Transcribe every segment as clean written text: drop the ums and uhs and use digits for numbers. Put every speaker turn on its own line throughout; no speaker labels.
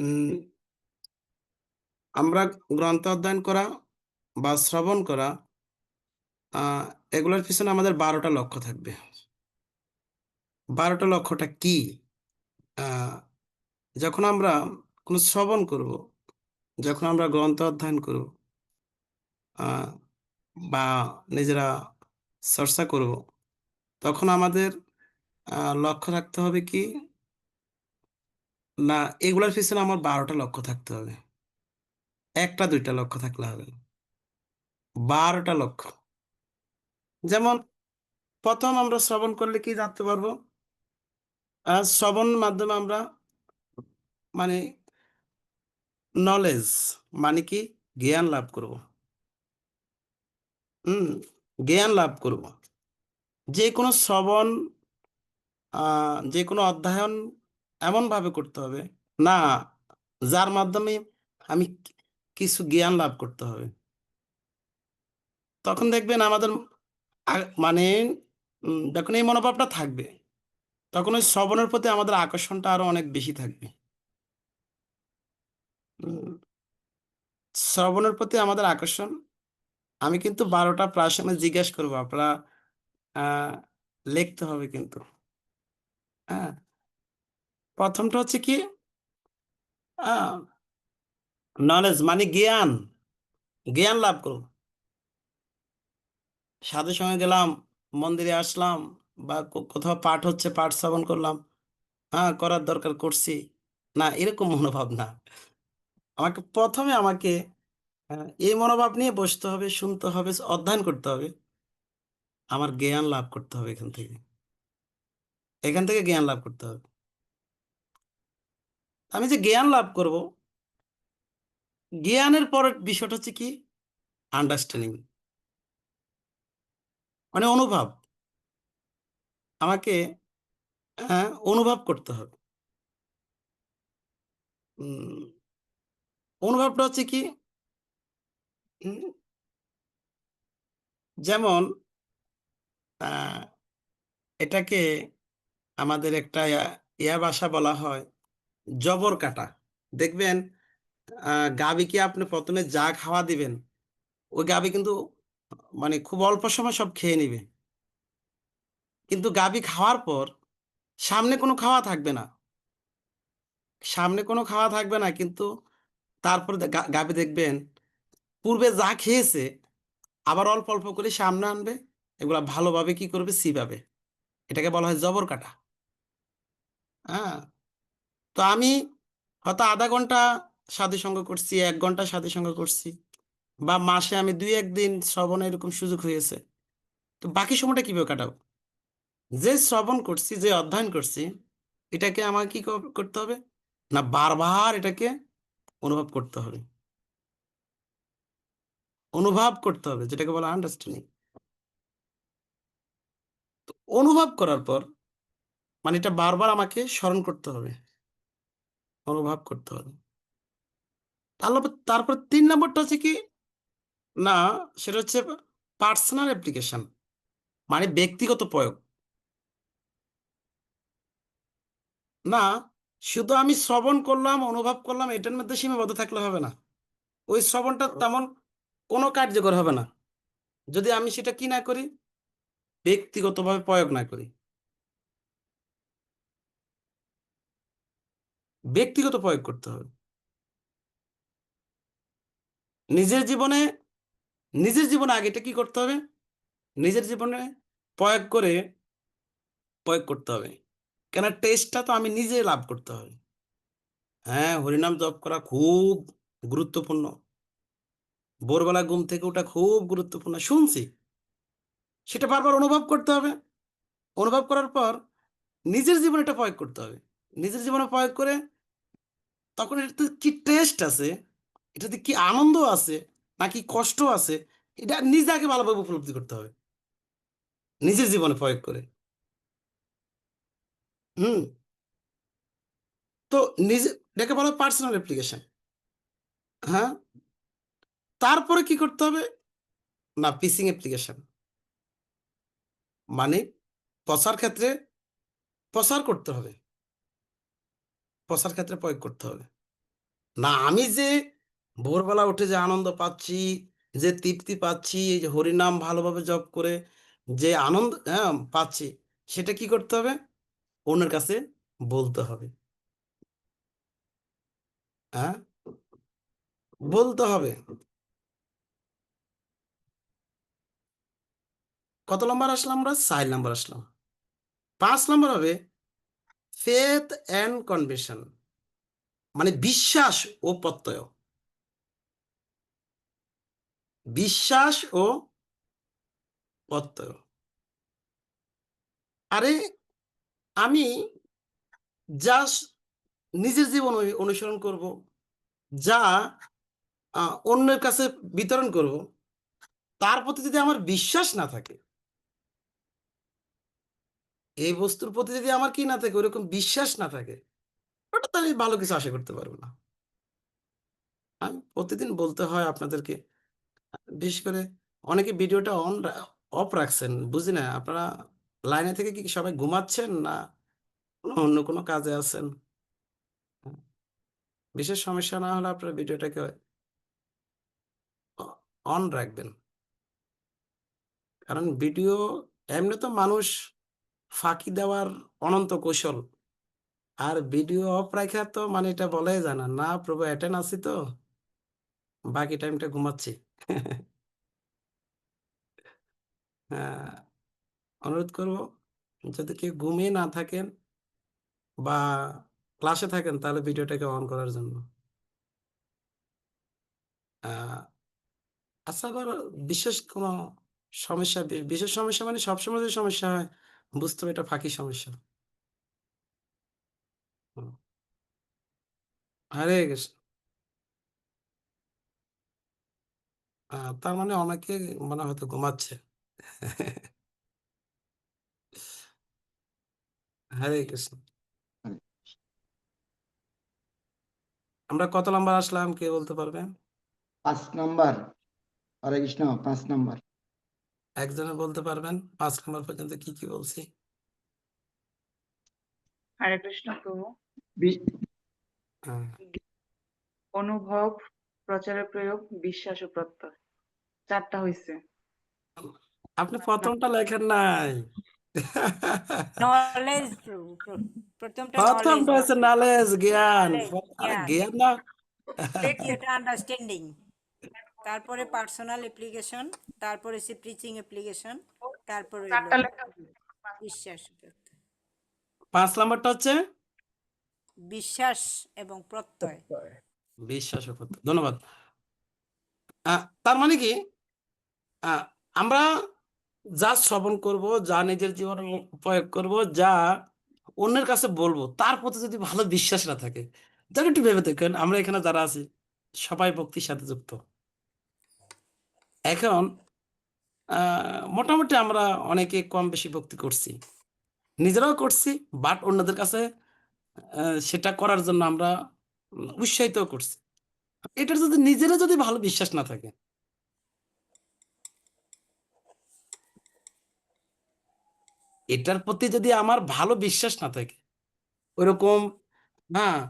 উম আমরা গ্রন্থ অধ্যয়ন করা বা শ্রবণ করা আ এগুলোর পিছনে আমাদের ১২ টা লক্ষ্য থাকবে। ১২ টা লক্ষ্যটা কি? আ যখন আমরা কোন শ্রবণ করব, যখন আমরা গ্রন্থ অধ্যয়ন করব আ বা নিজেরা চর্চা করব, তখন আমাদের লক্ষ্য রাখতে হবে কি? না, এগুলার পিছনে আমার ১২ টা লক্ষ্য থাকতে হবে। ১ টা ২ টা লক্ষ্য থাকলে হবে না। ১২ টা লক্ষ্য। যেমন ১ম আমরা শ্রবণ করলে কি জানতে পারবো? শ্রবণের মাধ্যমে আমরা মানে নলেজ মানে কি? জ্ঞান লাভ করব। হুম? জ্ঞান লাভ করব। যেকোনো শ্রবণ আ যেকোনো অধ্যয়ন এমনভাবে করতে হবে, না যার মাধ্যমে আমি কিছু জ্ঞান লাভ করতে হবে। তখন দেখবেন আমাদের আ মানে যখন এই মনোভাবটা থাকবে, তখন ওই শ্রবণের প্রতি আমাদের আকর্ষণটা আরো অনেক বেশি থাকবে। হুম, শ্রবণের প্রতি আমাদের আকর্ষণ আমি কিন্তু ১২ টা প্রাসঙ্গে জিজ্ঞেস করব। আপনারা আ লিখতে হবে কিন্তু। হ্যাঁ? ১ম টা হচ্ছে কি? আ নলেজ মানে জ্ঞান, জ্ঞান লাভ করব। সাধুর সঙ্গে গেলাম, মন্দিরে আসলাম বা কোথাও পাঠ হচ্ছে, পাঠ শ্রবণ করলাম। হ্যাঁ, করার দরকার করছি। না, এরকম মনোভাব না। আমাকে এই মনোভাব নিয়ে বসতে হবে, শুনতে হবে, অধ্যয়ন করতে হবে। আমার জ্ঞান লাভ করতে হবে এখান থেকে। এখান থেকে জ্ঞান লাভ করতে হবে। আমি যে জ্ঞান লাভ করব, জ্ঞানের পরের বিষয়টা হচ্ছে কি? আন্ডারস্ট্যান্ডিং মানে অনুভব। আমাকে অনুভব করতে হবে। উম অনুভবটা হচ্ছে কি? উম যেমন আ এটাকে আমাদের একটা ইয়া ভাষা বলা হয় জবর কাটা। দেখবেন আ গাভীকে আপনি ১ম এ যা খাওয়া দিবেন, ওই গাভী কিন্তু মানে খুব অল্প সময় সব খেয়ে নিবে। কিন্তু গাভী খাওয়ার পর সামনে কোনো খাওয়া থাকবে না। সামনে কোনো খাওয়া থাকবে না কিন্তু তারপরে গাভী দেখবেন পূর্বে যা খেয়েছে আবার অল্প, অল্প করে সামনে আনবে। এগুলা ভালোভাবে কি করবে? চিবাবে। এটাকে বলা হয় জবর কাটা। হ্যাঁ? তো আমি হয়তো ০.৫ ঘন্টা সাধুসঙ্গ করছি, ১ ঘন্টা সাধুসঙ্গ করছি বা মাসে আমি ২-১ দিন শ্রবণের এরকম সুযোগ হয়েছে। তো বাকি সময়টা কিভাবে কাটাবো? যে শ্রবণ করছি, যে অধ্যয়ন করছি, এটাকে আমাকে কি করতে হবে? না বারবার এটাকে অনুভব করতে হবে। অনুভব করতে হবে যেটাকে বলা আন্ডারস্ট্যান্ডিং। তো অনুভব করার পর মানে এটা বারবার আমাকে স্মরণ করতে হবে, অনুভব করতে হবে। তারপর ৩ নম্বরটা হচ্ছে কি? না সেটা হচ্ছে পার্সোনাল অ্যাপ্লিকেশন মানে ব্যক্তিগত প্রয়োগ। না শুধু আমি শ্রবণ করলাম, অনুভব করলাম এটার মধ্যে সীমাবদ্ধ থাকলে হবে না। ওই শ্রবণটা তেমন কোনো কার্যকর হবে না। যদি আমি সেটা কি না করি? ব্যক্তিগতভাবে প্রয়োগ না করি। ব্যক্তিগত প্রয়োগ করতে হবে। নিজের জীবনে নিজের জীবনে আগে এটা কি করতে হবে? নিজের জীবনে প্রয়োগ করে প্রয়োগ করতে হবে। কেন টেস্টটা তো আমি নিজে লাভ করতে হবে। হ্যাঁ, হরিনাম জপ করা খুব গুরুত্বপূর্ণ। ভোরবেলা ঘুম থেকে ওঠা খুব গুরুত্বপূর্ণ। শুনছি। সেটা বারবার অনুভব করতে হবে। অনুভব করার পর নিজের জীবনে এটা প্রয়োগ করতে হবে। নিজের জীবনে প্রয়োগ করে তখন এটাতে কি টেস্ট আছে, এটাতে কি আনন্দ আছে, নাকি কষ্ট আছে, এটা নিজে আগে ভালোভাবে উপলব্ধি করতে হবে। নিজের জীবনে প্রয়োগ করে। হুম? তো নিজে এটাকে বলা হয় পার্সোনাল অ্যাপ্লিকেশন। হ্যাঁ? তারপরে কি করতে হবে? না পিসিং অ্যাপ্লিকেশন। মানে প্রচার ক্ষেত্রে প্রচার করতে হবে। প্রচার ক্ষেত্রে প্রয়োগ করতে হবে। না আমি যে ভোরবেলা উঠে যে আনন্দ পাচ্ছি, যে তৃপ্তি পাচ্ছি, এই যে হরিনাম ভালোভাবে জপ করে যে আনন্দ পাচ্ছি, সেটা কি করতে হবে? অন্যের কাছে বলতে হবে। হ্যাঁ, বলতে হবে। কত নম্বর আসলাম আমরা? 4 নম্বর আসলাম। 5 নম্বর হবে ফেথ অ্যান্ড কনভিকশন, মানে বিশ্বাস ও প্রত্যয়। বিশ্বাস ও প্রত্যয়। আরে আমি জাস্ট নিজের জীবন অনুসরণ করব, যা অন্যের কাছে বিতরণ করব, তার প্রতি যদি আমার বিশ্বাস না থাকে, এই বস্তুর প্রতি যদি আমার কি না থাকে, ওরকম বিশ্বাস না থাকে, ওটা তো আমি ভালো কিছু আশা করতে পারবো না। আমি প্রতিদিন বলতে হয় আপনাদেরকে, বিশেষ করে অনেকে ভিডিওটা অফ রাখছেন, বুঝি না আপনারা লাইনে থেকে কি সবাই ঘুমাচ্ছেন না অন্য কোনো কাজে আছেন? বিশেষ সমস্যা না হলে আপনার ভিডিওটাকে অন রাখবেন, কারণ ভিডিও এমনি তো মানুষ ফাঁকি দেওয়ার অনন্ত কৌশল, আর ভিডিও অফ রাখা তো মানে এটা বলাই যায় না, না প্রভু অ্যাটেন্ড আছি তো, বাকি টাইমটা ঘুমাচ্ছি। হ্যাঁ, অনুরোধ করব, যদি কেউ ঘুমিয়ে না থাকেন বা ক্লাসে থাকেন, তাহলে ভিডিওটাকে অন করার জন্য। আহ, আচ্ছা, আবার বিশেষ কোনো সমস্যা, বিশেষ সমস্যা মানে সবসময় যে সমস্যা হয়, বুঝতে হবে এটা ফাঁকি সমস্যা। হুম। হরে কৃষ্ণ। তার মানে অনেকে মনে হয়তো ঘুমাচ্ছে। হরে কৃষ্ণ। আমরা কত নাম্বার আসলাম, কে বলতে পারবেন?
5 নম্বর। হরে কৃষ্ণ, 5 নম্বর।
একজনে বলতে পারবেন 5 নম্বর পর্যন্ত কি কি বলছি?
হরে কৃষ্ণ প্রভু।
বি-
হ্যাঁ।
অনুভব, প্রচারে প্রয়োগ, বিশ্বাস ও প্রত্যয়, 4টা হয়েছে।
আপনি প্রথমটা লেখেন নাই।
নলেজ, প্রথমটা নলেজ,
প্রথমটা হচ্ছে নলেজ, জ্ঞান।
নলেজ,
আরে
জ্ঞান।
জ্ঞান না।
দ্বিতীয়টা আন্ডারস্ট্যান্ডিং, তারপরে পার্সোনাল অ্যাপ্লিকেশন, তারপরে সে প্রিচিং অ্যাপ্লিকেশন, তারপরে হলো
4টা লেখা
বিশ্বাস।
5 নম্বরটা হচ্ছে
বিশ্বাস এবং প্রত্যয়।
বিশ্বাস ও প্রত্যয়। ধন্যবাদ। তার মানে কি, আহ, আমরা যা শ্রবণ করব, যা নিজের জীবনে প্রয়োগ করব, যা অন্যের কাছে বলবো, তার প্রতি যদি ভালো বিশ্বাস না থাকে, যেন একটু ভেবে দেখেন, আমরা এখানে যারা আছি সবাই ভক্তির সাথে যুক্ত। এখন মোটামুটি আমরা অনেকে কম বেশি ভক্তি করছি, নিজেরাও করছি, বাট অন্যদের কাছে সেটা করার জন্য আমরা উৎসাহিত করছি। এটার যদি নিজেরা যদি ভালো বিশ্বাস না থাকে, এটার প্রতি যদি আমার ভালো বিশ্বাস না থাকে ওইরকম, হ্যাঁ,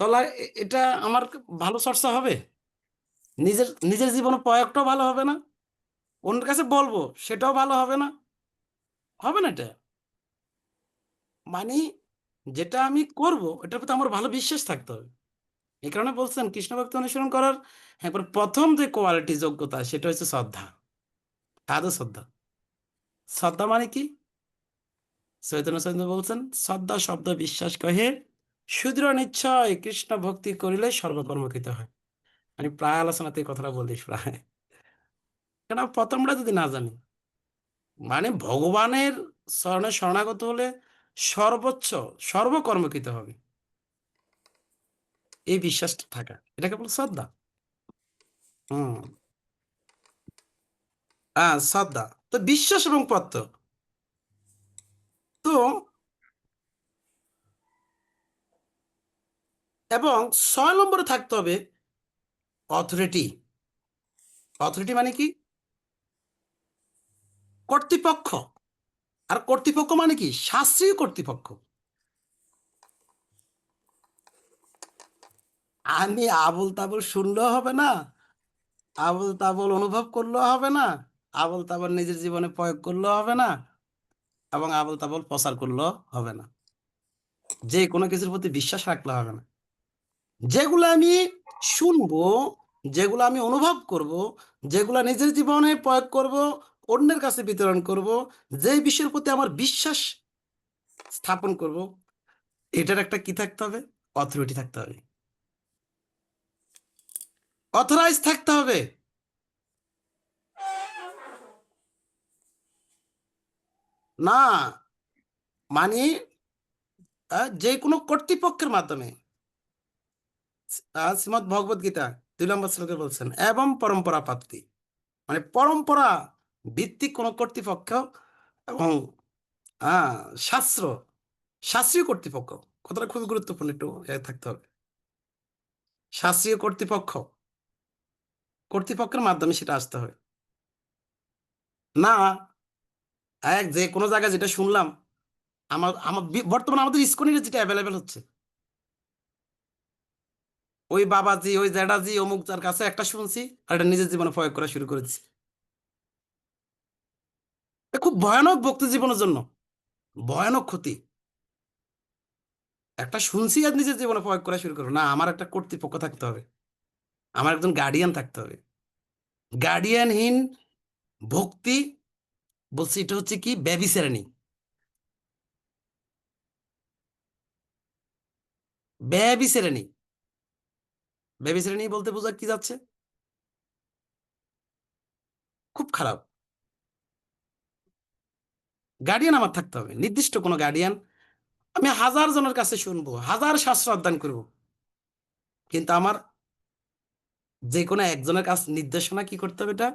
তাহলে এটা আমার ভালো চর্চা হবে, নিজের নিজের জীবনে প্রয়োগটাও ভালো হবে না, অন্যের কাছে বলবো সেটাও ভালো হবে না, হবে না এটা। মানে যেটা আমি করব এটার প্রতি আমার ভালো বিশ্বাস থাকতে হবে। এই কারণে বলছেন কৃষ্ণ ভক্তি অনুসরণ করার একবার প্রথম যে কোয়ালিটি, যোগ্যতা, সেটা হচ্ছে শ্রদ্ধা। সাধু শ্রদ্ধা। শ্রদ্ধা মানে কি? চৈতন্য চন্দ্র বলছেন, শ্রদ্ধা শব্দ বিশ্বাস কহে, সুদৃঢ় নিশ্চয় কৃষ্ণ ভক্তি করিলে সর্বকর্মকৃত হয়। আমি প্রায় আলোচনাতে এই কথাটা বলি প্রায়, কেন প্রথমটা যদি না জানি, মানে ভগবানের শরণে শরণাগত হলে সর্বোচ্চ সর্বকর্মকৃত হবে, এই বিশ্বাসটা থাকা, এটাকে বলে শ্রদ্ধা। হুম। শ্রদ্ধা তো বিশ্বাস এবং প্রত্যয়। তো এবং 6 নম্বরে থাকতে হবে অথরিটি। অথরিটি মানে কি? কর্তৃপক্ষ। আর কর্তৃপক্ষ মানে কি? শাস্ত্রীয় কর্তৃপক্ষ। আমি আবল তাবল শুনলেও হবে না, আবল তাবল অনুভব করলেও হবে না, আবল তাবল নিজের জীবনে প্রয়োগ করলেও হবে না, এবং আবল তাবল প্রচার করলেও হবে না। যে কোনো কিছুর প্রতি বিশ্বাস রাখলে হবে না। যেগুলো আমি শুনবো, যেগুলো আমি অনুভব করব, যেগুলো নিজের জীবনে প্রয়োগ করব, অন্যের কাছে বিতরণ করব, যেই বিষয়ের প্রতি আমার বিশ্বাস স্থাপন করব, এটার একটা কি থাকতে হবে? অথরিটি থাকতে হবে, অথরাইজ থাকতে হবে। না মানে যে কোনো কর্তৃপক্ষের মাধ্যমে, শ্রীমদ্ ভগবদ গীতা 2 নম্বর শ্লোকে বলছেন এবং পরম্পরা প্রাপ্তি, মানে পরম্পরা ভিত্তিক কোন কর্তৃপক্ষ এবং আহ শাস্ত্র, শাস্ত্রীয় কর্তৃপক্ষ, কথাটা খুবই গুরুত্বপূর্ণ, একটু থাকতে হবে। শাস্ত্রীয় কর্তৃপক্ষ, কর্তৃপক্ষের মাধ্যমে সেটা আসতে হয়। না যে কোনো জায়গায় যেটা শুনলাম, আমার আমার বর্তমানে আমাদের ইসকনের যেটা অ্যাভেলেবেল হচ্ছে, ওই বাবাজি ওই জ্যাঠাজি অমুক যার কাছে একটা শুনছি আর এটা নিজের জীবনে প্রয়োগ করা শুরু করেছি। এটা খুব ভয়ানক ভক্তি জীবনের জন্য, ভয়ানক ক্ষতি। একটা শুনছি আর নিজের জীবনে প্রয়োগ করা শুরু করবো না, আমার একটা কর্তৃপক্ষ থাকতে হবে, আমার একজন গার্ডিয়ান থাকতে হবে। গার্ডিয়ানহীন ভক্তি বলছি এটা হচ্ছে কি ব্যভিচারিণী। ব্যভিচারিণী, ব্যভিচারিণী বলতে বোঝা কি যাচ্ছে? খুব খারাপ। গার্ডিয়ান আমার থাকতে হবে, নির্দিষ্ট কোনো গার্ডিয়ান। আমি 1000 জনের কাছে শুনবো, 1000 শাস্ত্র অধ্যয়ন করবো, কিন্তু আমার যে কোনো একজনের কাছে নির্দেশনা কি করতে হবে? এটা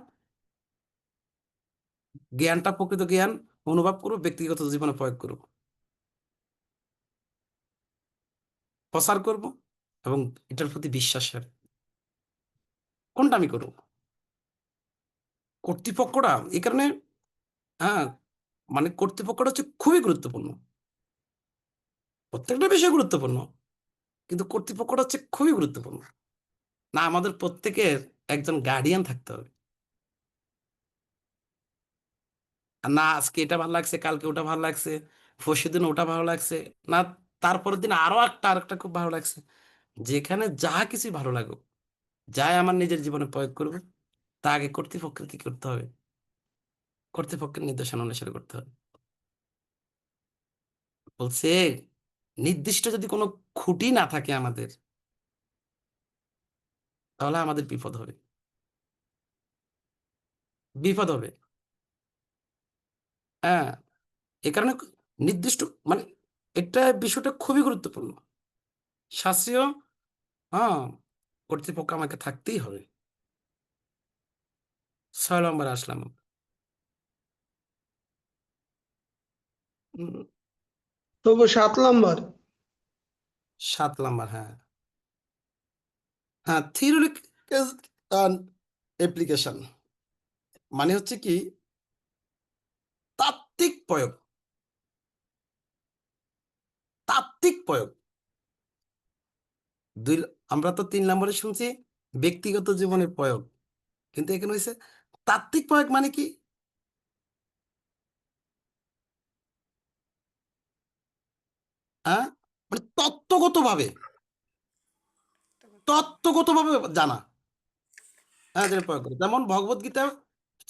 জ্ঞানটা প্রকৃত জ্ঞান অনুভব করবো, ব্যক্তিগত জীবনে প্রয়োগ করব, প্রচার করব, এবং এটার প্রতি বিশ্বাসের কোনটা আমি করব? কর্তৃপক্ষটা এই কারণে, হ্যাঁ, মানে কর্তৃপক্ষটা হচ্ছে খুবই গুরুত্বপূর্ণ। প্রত্যেকটা বিষয় গুরুত্বপূর্ণ, কিন্তু কর্তৃপক্ষটা হচ্ছে খুবই গুরুত্বপূর্ণ। না, আমাদের প্রত্যেকের একজন গার্ডিয়ান থাকতে হবে। আর না আজকে এটা ভালো লাগছে, কালকে ওটা ভালো লাগছে, পরশুদিন ওটা ভালো লাগছে, না তারপরের দিন আরেকটা খুব ভালো লাগছে। যেখানে যা কিছু ভালো লাগুক, যাই আমার নিজের জীবনে প্রয়োগ করবো, তা আগে কর্তৃপক্ষের কি করতে হবে? কর্তৃপক্ষের নির্দেশনা অনুসারে করতে হবে। বলছে নির্দিষ্ট যদি কোনো খুঁটি না থাকে আমাদের, তাহলে আমাদের বিপদ হবে, বিপদ হবে। হ্যাঁ, এ কারণে নির্দিষ্ট, মানে এটা বিষয়টা খুবই গুরুত্বপূর্ণ। শাস্ত্রীয়, হ্যাঁ, কর্তৃপক্ষ আমাকে থাকতেই হবে। 6 নম্বরে আসলাম। উম,
তবু 7 নম্বর।
7 নম্বর, হ্যাঁ। হ্যাঁ, থিওরিটিক্যাল অ্যাপ্লিকেশন মানে হচ্ছে কি তাত্ত্বিক প্রয়োগ, তাত্ত্বিক প্রয়োগ। দুই, আমরা তো 3 নম্বরে শুনছি ব্যক্তিগত জীবনে প্রয়োগ, কিন্তু এখানে হয়েছে তাত্ত্বিক প্রয়োগ মানে কি? হ্যাঁ, মানে তত্ত্বগতভাবে, তত্ত্বগতভাবে জানা, হ্যাঁ, যেটা প্রয়োগ করে। যেমন ভগবদ গীতা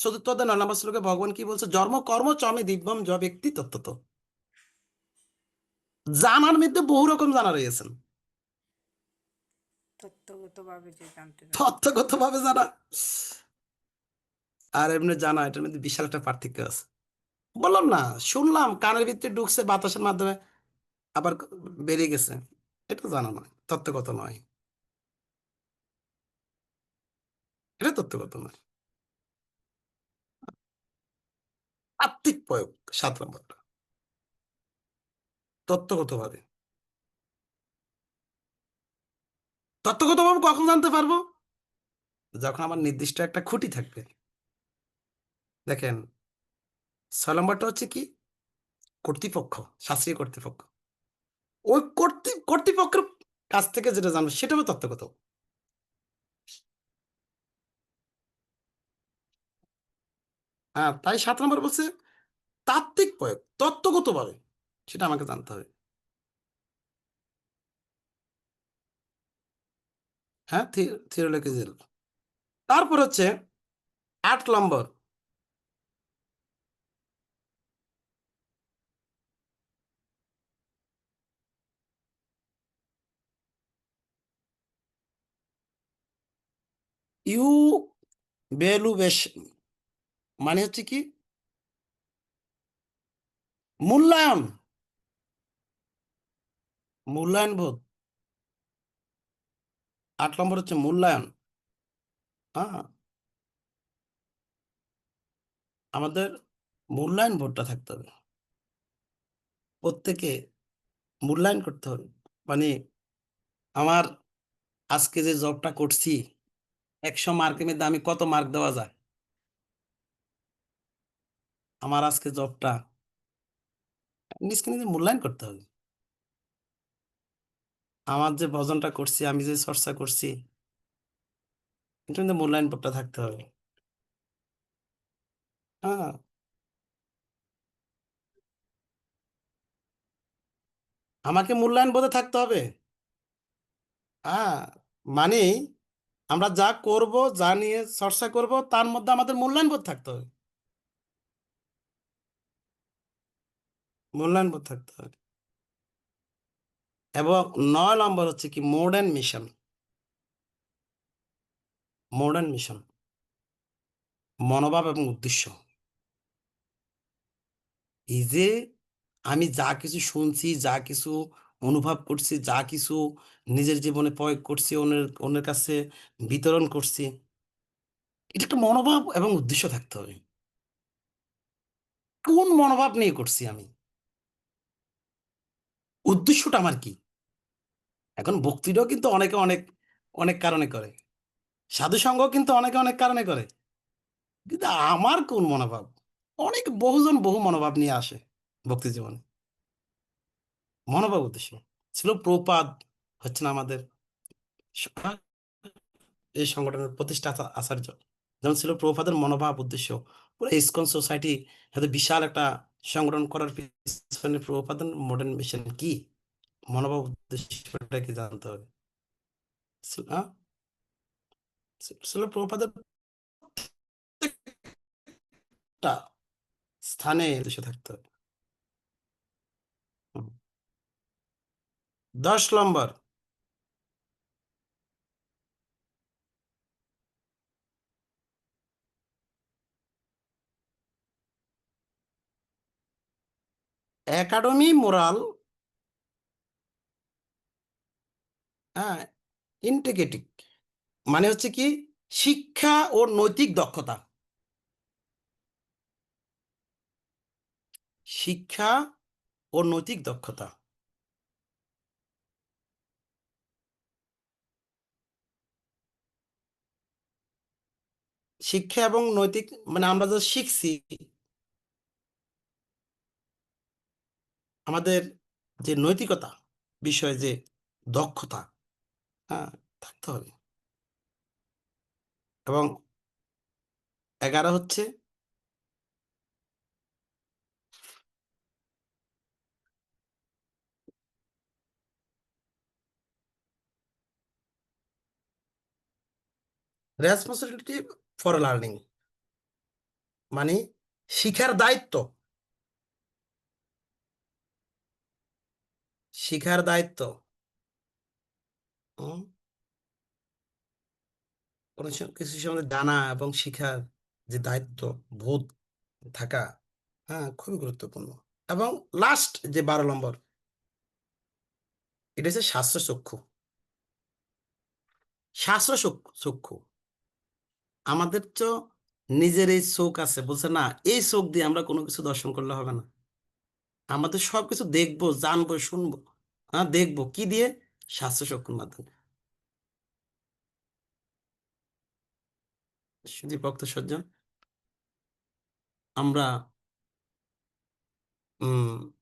4th অধ্যায় 9 নম্বর শ্লোকে ভগবান কি বলছে? জন্ম কর্ম চমে দিব্যম জ ব্যক্তি তত্ত্বত। জানার মধ্যে বহু রকম জানা রয়েছেন।
তত্ত্বগতভাবে যে জানতে চাই।
তত্ত্বগতভাবে জানা আর এমনি জানা, এটার মধ্যে বিশাল একটা পার্থক্য আছে। বললাম না, শুনলাম কানের ভিতরে ঢুকছে বাতাসের মাধ্যমে, আবার বেরিয়ে গেছে, এটা জানা নয়, তত্ত্বগত নয়, এটা তত্ত্বগত নয়। তাত্ত্বিক প্রয়োগ 7 নম্বরটা, তত্ত্বগতভাবে। তত্ত্বগতভাবে কখন জানতে পারবো? যখন আমার নির্দিষ্ট একটা খুঁটি থাকবে। দেখেন, 6 নম্বরটা হচ্ছে কি কর্তৃপক্ষ, শাস্ত্রীয় কর্তৃপক্ষ। ওই কর্তৃপক্ষের কাছ থেকে যেটা জানবো সেটা হবে তত্ত্বগত। হ্যাঁ, তাই 7 নম্বর বলছে তাত্ত্বিক প্রয়োগ তত্ত্বগত ভাবে সেটা আমাকে জানতে হবে। হ্যাঁ, থিওরিটিক্যাল। তারপর হচ্ছে 8 নম্বর, ইউ ভ্যালুয়েশন মানে হচ্ছে কি মূল্যায়ন, মূল্যায়ন বোধ। 8 নম্বর হচ্ছে মূল্যায়ন। হ্যাঁ, আমাদের মূল্যায়ন বোধটা থাকতে হবে, প্রত্যেকে মূল্যায়ন করতে হবে। মানে আমার আজকে যে জবটা করছি 100 মার্কের মধ্যে আমি কত মার্ক দেওয়া যায়, আমার আজকে জবটা নিজকে নিজে মূল্যায়ন করতে হবে। আমার যে ভজনটা করছি, আমি যে চর্চা করছি, এটা কিন্তু মূল্যায়ন বোধটা থাকতে হবে। হ্যাঁ, আমাকে মূল্যায়ন বোধে থাকতে হবে। হ্যাঁ, মানে আমরা যা করব, যা নিয়ে চর্চা করব, তার মধ্যে আমাদের মূল্যায়ন বোধ থাকতে হবে, মূল্যায়ন বোধ থাকতে হবে। এবং 9 নম্বর হচ্ছে কি মডার্ন মিশন, মডার্ন মিশন মনোভাব এবং উদ্দেশ্য। এই যে আমি যা কিছু শুনছি, যা কিছু অনুভব করছি, যা কিছু নিজের জীবনে প্রয়োগ করছি, অন্যের অন্যের কাছে বিতরণ করছি, এটা একটা মনোভাব এবং উদ্দেশ্য থাকতে হবে। কোন মনোভাব নিয়ে করছি আমি, উদ্দেশ্যটা আমার কি। এখন ভক্তিটাও কিন্তু অনেকে অনেক অনেক কারণে করে, সাধু সঙ্গ কিন্তু অনেকে অনেক কারণে করে, কিন্তু আমার কোন মনোভাব, অনেক বহুজন বহু মনোভাব নিয়ে আসে ভক্তি জীবনে। মনোভাব উদ্দেশ্য ছিল প্রপাদ হচ্ছেন আমাদের স- এই সংগঠনের প্রতিষ্ঠাতা আচার্য, যেমন ছিল প্রভুপাদের মনোভাব উদ্দেশ্য। পুরো ইসকন সোসাইটি এত বিশাল একটা সংগঠন করার পিছনে প্রভুপাদের মডার্ন মিশন কি, মনোভাব উদ্দেশ্যটা কি জানতে হবে। হ্যাঁ, ছিল প্রভুপাদের প্রত্যেকটা স্থানে উদ্দেশ্য থাকতে হবে। হুম। 10 নম্বর, একাডেমি মোরাল, হ্যাঁ, ইন্টিগ্রিটি মানে হচ্ছে কি শিক্ষা ও নৈতিক দক্ষতা, শিক্ষা ও নৈতিক দক্ষতা। শিক্ষা এবং নৈতিক মানে আমরা যা শিখছি, আমাদের যে নৈতিকতা বিষয়ে যে দক্ষতা, হ্যাঁ, থাকতে হবে। এবং 11 হচ্ছে রেসপন্সিবিলিটি ফর লার্নিং মানে শিখার দায়িত্ব, শিখার দায়িত্ব। হুম, কোনো কিছু সম্বন্ধে জানা এবং শিখার যে দায়িত্ব বোধ থাকা, হ্যাঁ, খুবই গুরুত্বপূর্ণ। এবং লাস্ট যে 12 নম্বর, এটা হচ্ছে শাস্ত্র চক্ষু, শাস্ত্র চক্ষু। আমাদের তো নিজের এই চোখ আছে, বলছে না এই চোখ দিয়ে আমরা কোনো কিছু দর্শন করলে হবে না, আমাদের সবকিছু দেখবো, জানবো, শুনবো। হ্যাঁ, দেখবো কি দিয়ে, শাস্ত্র চক্ষুর মাধ্যমে। শুধু ভক্ত সজ্জন, আমরা উম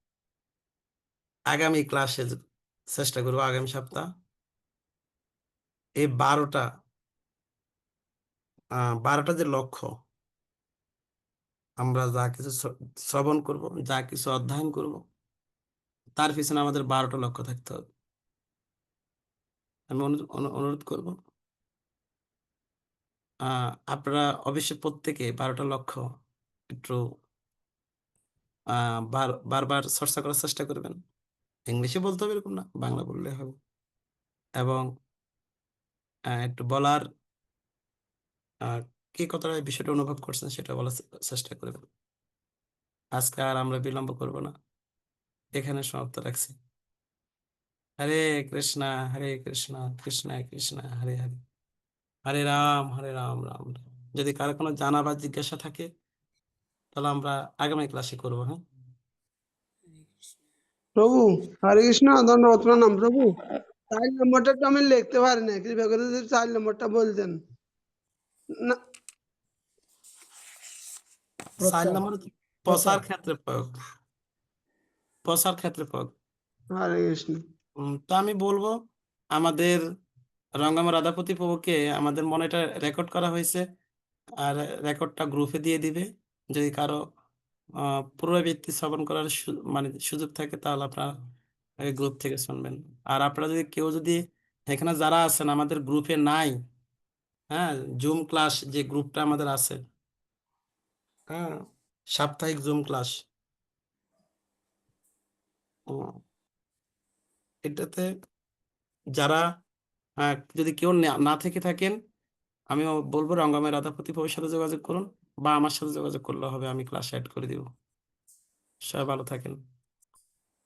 আগামী ক্লাসে চেষ্টা করবো, আগামী সপ্তাহ এই 12টা 12টা যে লক্ষ্য, আমরা যা কিছু শ্রবণ করব, যা কিছু অধ্যয়ন করব, তার পিছনে আমাদের 12টা লক্ষ্য থাকতে হবে। আমি অনুরোধ করব, আপনারা অবশ্যই প্রত্যেকে 12টা লক্ষ্য একটু বারবার চর্চা করার চেষ্টা করবেন। ইংলিশে বলতে হবে এরকম না, বাংলা বললে হবে। এবং একটু বলার কে কতটা এই বিষয়টা অনুভব করছেন সেটা বলার চেষ্টা করবেন। আজকে আর আমরা বিলম্ব করব না, এখানে সমাপ্ত রাখছি। হরে কৃষ্ণা হরে কৃষ্ণা কৃষ্ণ কৃষ্ণ হরে হরে, হরে রাম রাম রাম। যদি কারো কোনো জানা বা জিজ্ঞাসা থাকে তাহলে আমরা আগামী ক্লাসে করবো। হ্যাঁ,
প্রভু হরে কৃষ্ণ, ধন্যবাদ, প্রণাম প্রভু। 4 নম্বরটা তো আমি লিখতে পারি না, কৃপা করে যদি 4 নম্বরটা বলতেন। না,
4 নম্বর প্রসার ক্ষেত্রে প্রয়োগ, প্রসার ক্ষেত্রে প্রয়োগ।
হরে কৃষ্ণ।
তো আমি বলবো আমাদের রঙ্গম রাধাপতি প্রভুকে আমাদের মনে এটা রেকর্ড করা হয়েছে, আর রেকর্ডটা গ্রুপে দিয়ে দিবে। যদি কারো পুনরাবৃত্তি শ্রবণ করার মানে সুযোগ থাকে তাহলে আপনারা এই গ্রুপ থেকে শুনবেন। আর আপনারা যদি কেউ যদি এখানে যারা আছেন আমাদের গ্রুপে নাই, হ্যাঁ, জুম ক্লাস যে গ্রুপটা আমাদের আছে, হ্যাঁ, সাপ্তাহিক জুম ক্লাস, এটাতে যারা যদি কেউ না থেকে থাকেন, আমি বলবো রঙ্গমের রাধাপতি প্রভুর সাথে যোগাযোগ করুন, বা আমার সাথে যোগাযোগ করলে হবে, আমি ক্লাস অ্যাড করে দিব। সবাই ভালো থাকেন।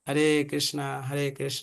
হরে কৃষ্ণা হরে কৃষ্ণ।